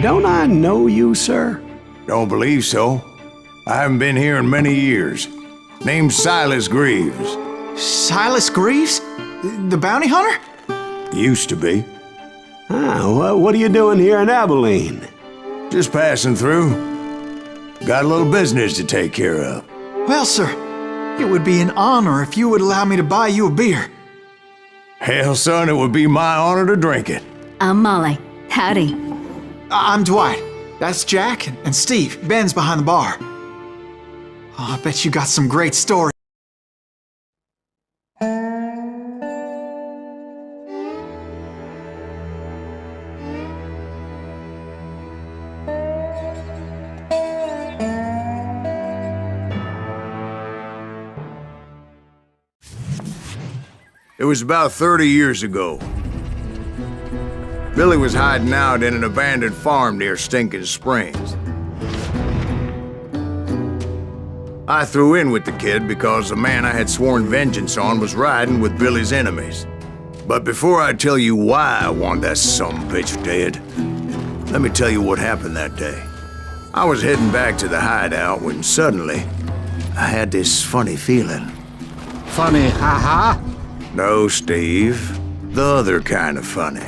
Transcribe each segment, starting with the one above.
Don't I know you, sir? Don't believe so. I haven't been here in many years. Name's Silas Greaves. Silas Greaves? The bounty hunter? Used to be. What are you doing here in Abilene? Just passing through. Got a little business to take care of. Well, sir, it would be an honor if you would allow me to buy you a beer. Hell, son, it would be my honor to drink it. I'm Molly. Howdy. I'm Dwight. That's Jack and Steve. Ben's behind the bar. Oh, I bet you got some great stories. It was about 30 years ago. Billy was hiding out in an abandoned farm near Stinking Springs. I threw in with the kid because the man I had sworn vengeance on was riding with Billy's enemies. But before I tell you why I want that sumbitch dead, let me tell you what happened that day. I was heading back to the hideout when suddenly I had this funny feeling. Funny, haha? No, Steve. The other kind of funny.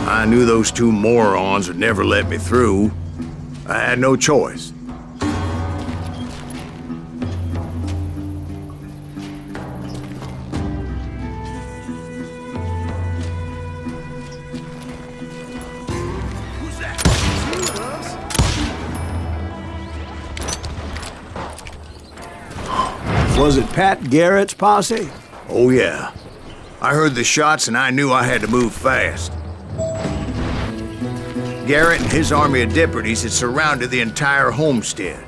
I knew those two morons would never let me through. I had no choice. Who's that? Was it Pat Garrett's posse? Oh yeah. I heard the shots and I knew I had to move fast. Garrett and his army of deputies had surrounded the entire homestead.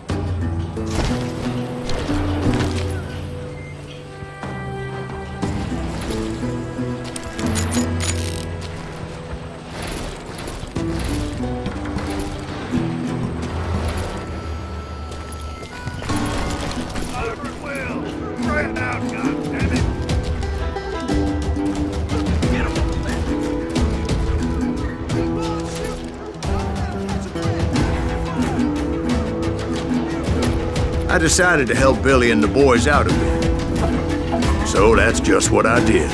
I decided to help Billy and the boys out a bit. So that's just what I did.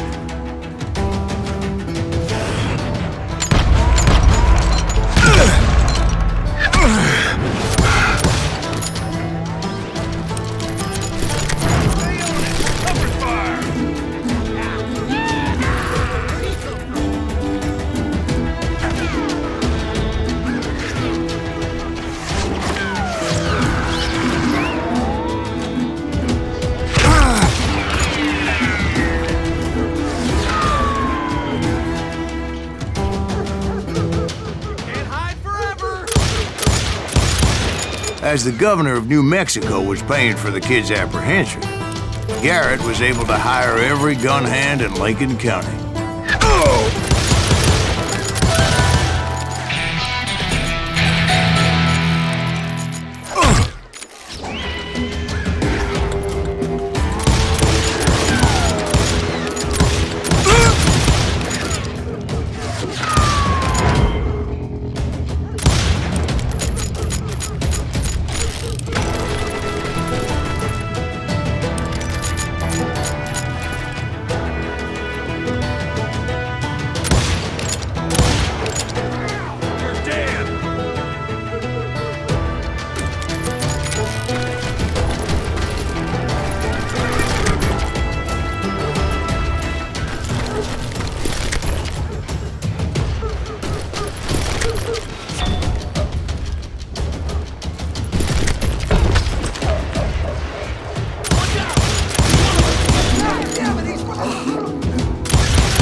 As the governor of New Mexico was paying for the kid's apprehension, Garrett was able to hire every gun hand in Lincoln County.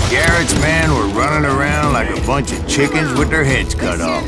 Garrett's men were running around like a bunch of chickens with their heads cut off.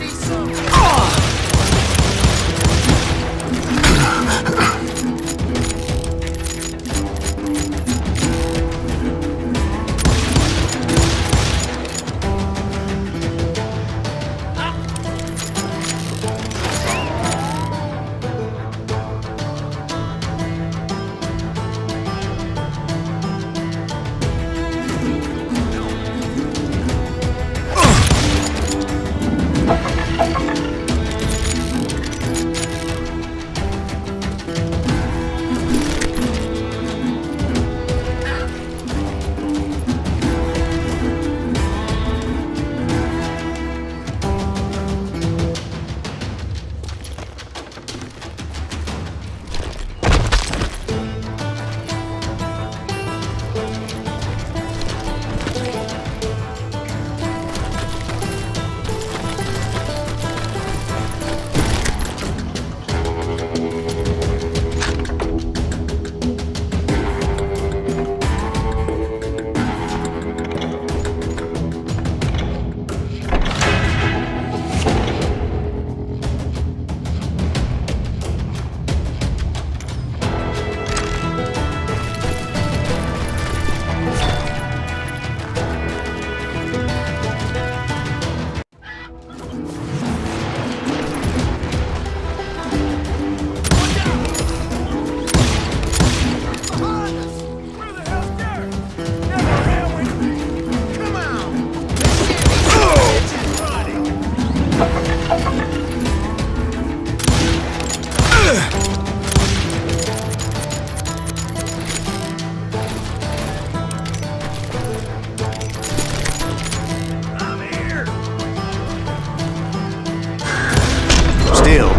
Still,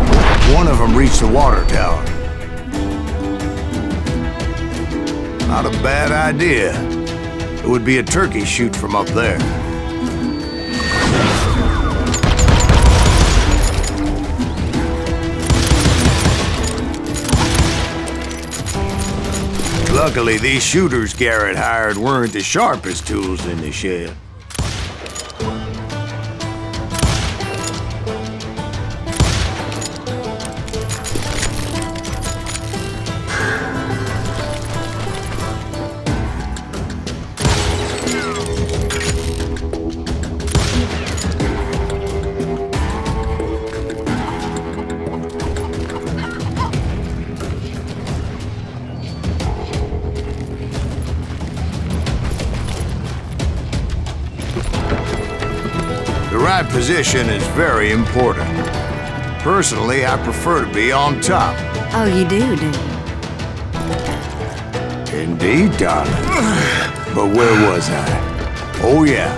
one of them reached the water tower. Not a bad idea. It would be a turkey shoot from up there. Luckily, these shooters Garrett hired weren't the sharpest tools in the shed. The right position is very important. Personally, I prefer to be on top. Oh, you do you? Indeed, darling. But where was I? Oh, yeah.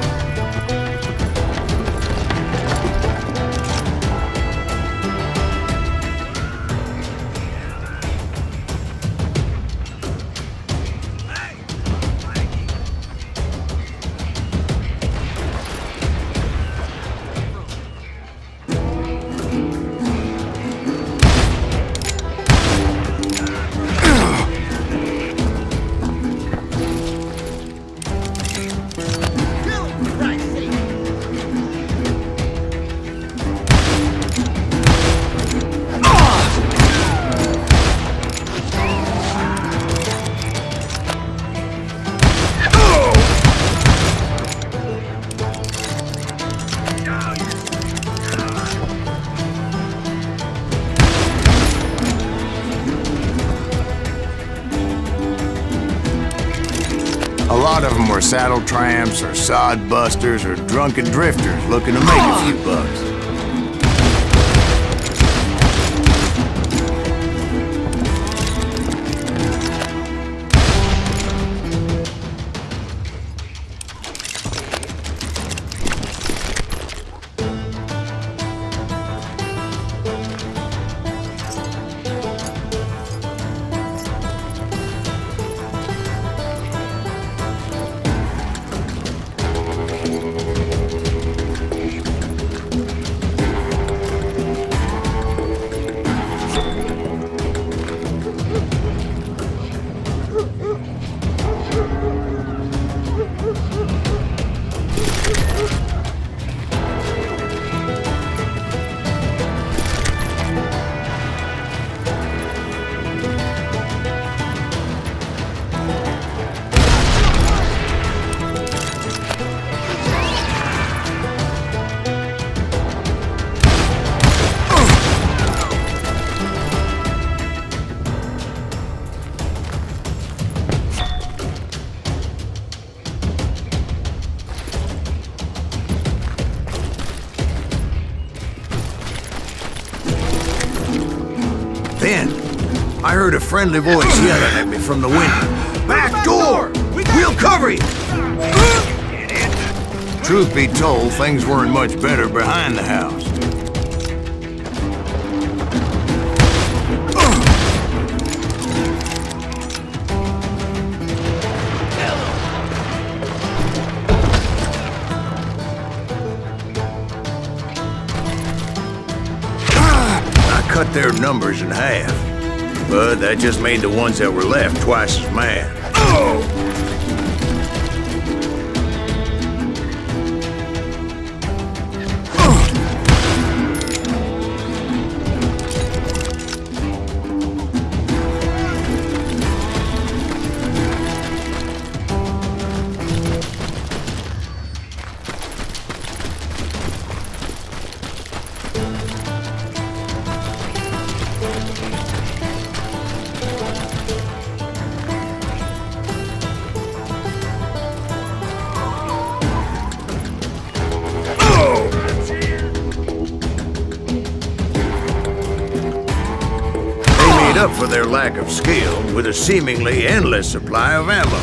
A lot of them were saddle tramps or sod busters or drunken drifters looking to make a few bucks. Then, I heard a friendly voice yelling at me from the window. Back door! We'll cover you! Truth be told, things weren't much better behind the house. I cut their numbers in half, but that just made the ones that were left twice as mad. Up for their lack of skill with a seemingly endless supply of ammo.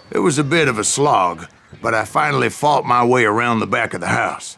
It was a bit of a slog, but I finally fought my way around the back of the house.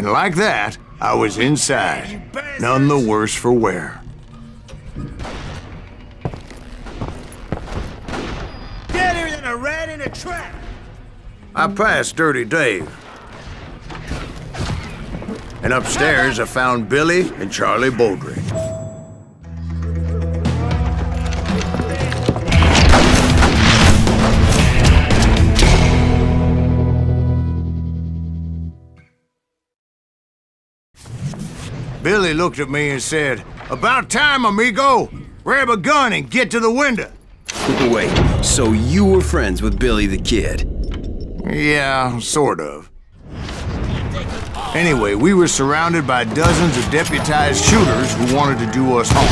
And like that, I was inside, none the worse for wear. Deader than a rat in a trap! I passed Dirty Dave. And upstairs, I found Billy and Charlie Bowdre. Billy looked at me and said, "About time, amigo! Grab a gun and get to the window!" Wait, so you were friends with Billy the Kid? Yeah, sort of. Anyway, we were surrounded by dozens of deputized shooters who wanted to do us harm.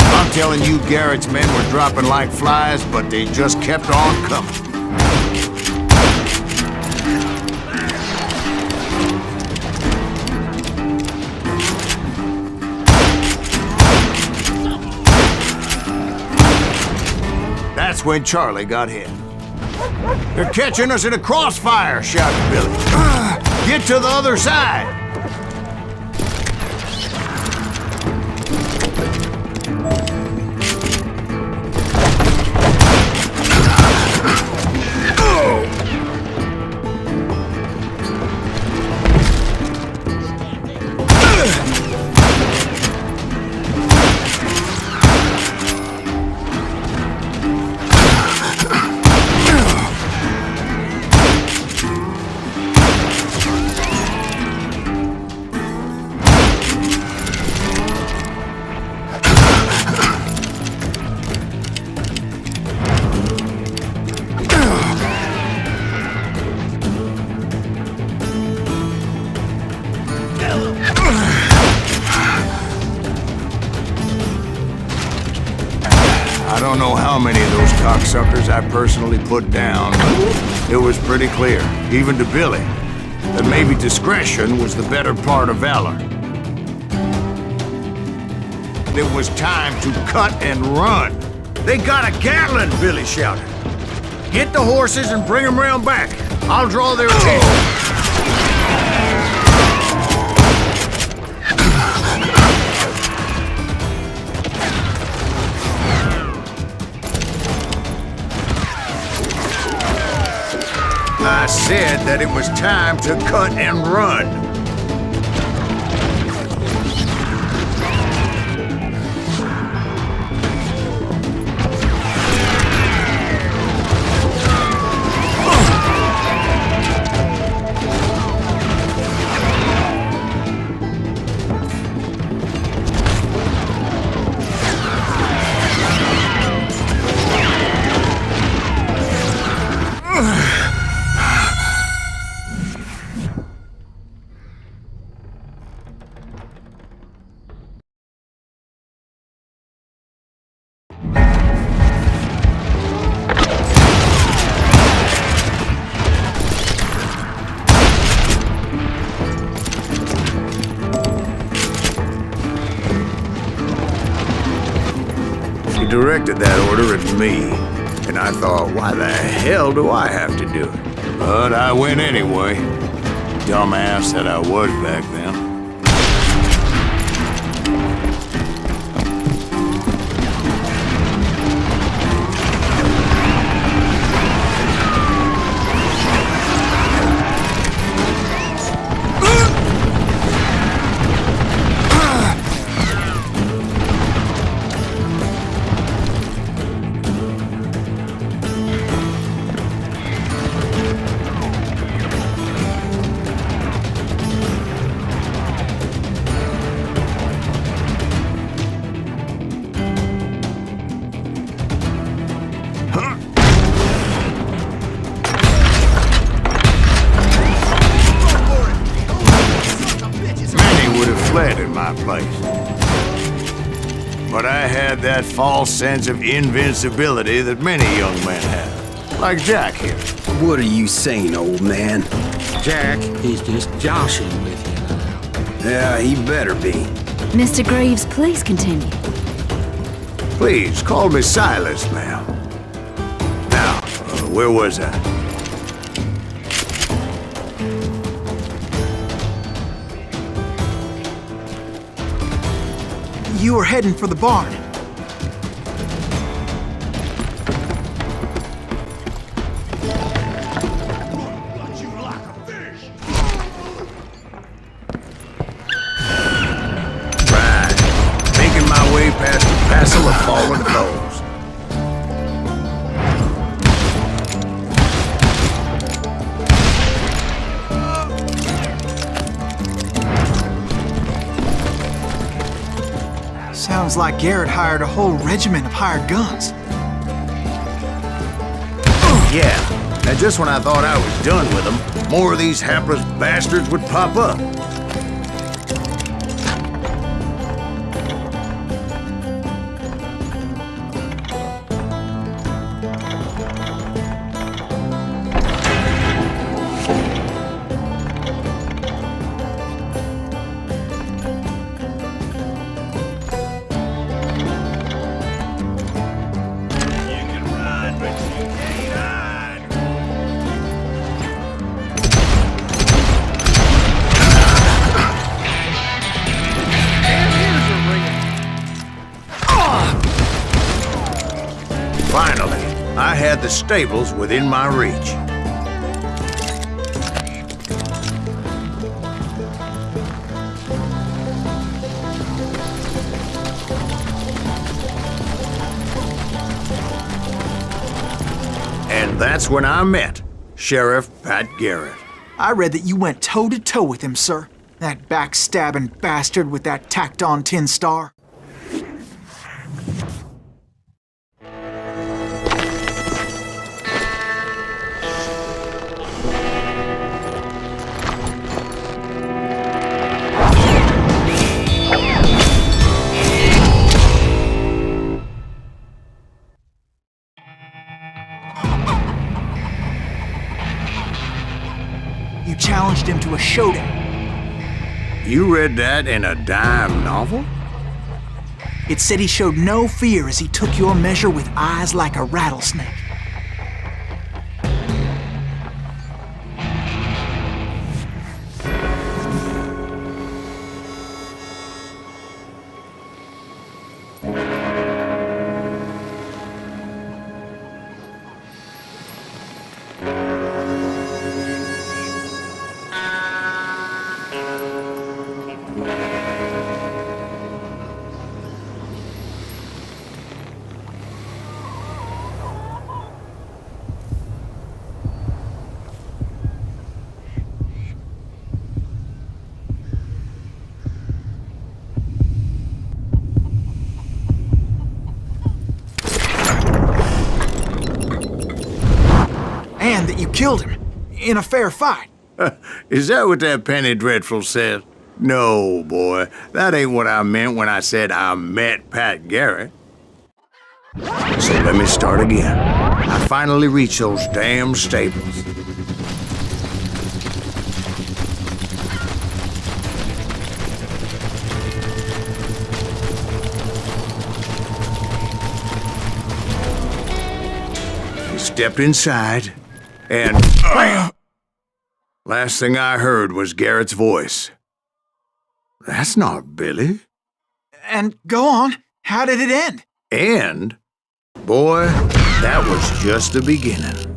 I'm telling you, Garrett's men were dropping like flies, but they just kept on coming. That's when Charlie got hit. "They're catching us in a crossfire," shouted Billy. "Get to the other side!" I don't know how many of those cocksuckers I personally put down, but it was pretty clear, even to Billy, that maybe discretion was the better part of valor. It was time to cut and run. "They got a Gatling!" Billy shouted. "Get the horses and bring them round back. I'll draw their attention." I said that it was time to cut and run. He directed that order at me, and I thought, why the hell do I have to do it? But I went anyway. Dumbass that I was back then. Fled in my place. But I had that false sense of invincibility that many young men have, like Jack here. What are you saying, old man? Jack, he's just joshing with you. Yeah, he better be. Mr. Greaves, please continue. Please, call me Silas, ma'am. Now, where was I? You were heading for the barn. Right. Making my way past the passel of fallen foes. Sounds like Garrett hired a whole regiment of hired guns. Yeah, and just when I thought I was done with them, more of these hapless bastards would pop up. Finally, I had the stables within my reach. And that's when I met Sheriff Pat Garrett. I read that you went toe-to-toe with him, sir. That backstabbing bastard with that tacked-on tin star. You challenged him to a showdown. You read that in a dime novel? It said he showed no fear as he took your measure with eyes like a rattlesnake. And that you killed him in a fair fight. Is that what that Penny Dreadful said? No, boy. That ain't what I meant when I said I met Pat Garrett. So let me start again. I finally reached those damn stables. He stepped inside, and last thing I heard was Garrett's voice. That's not Billy. And go on, how did it end? And, boy, that was just the beginning.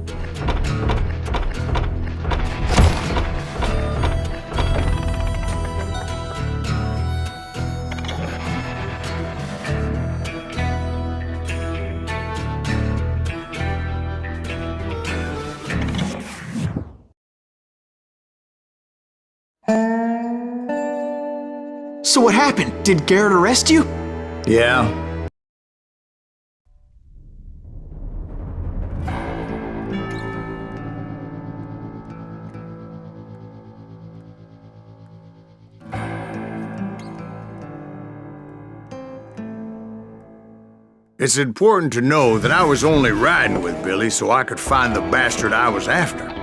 So what happened? Did Garrett arrest you? Yeah. It's important to know that I was only riding with Billy so I could find the bastard I was after.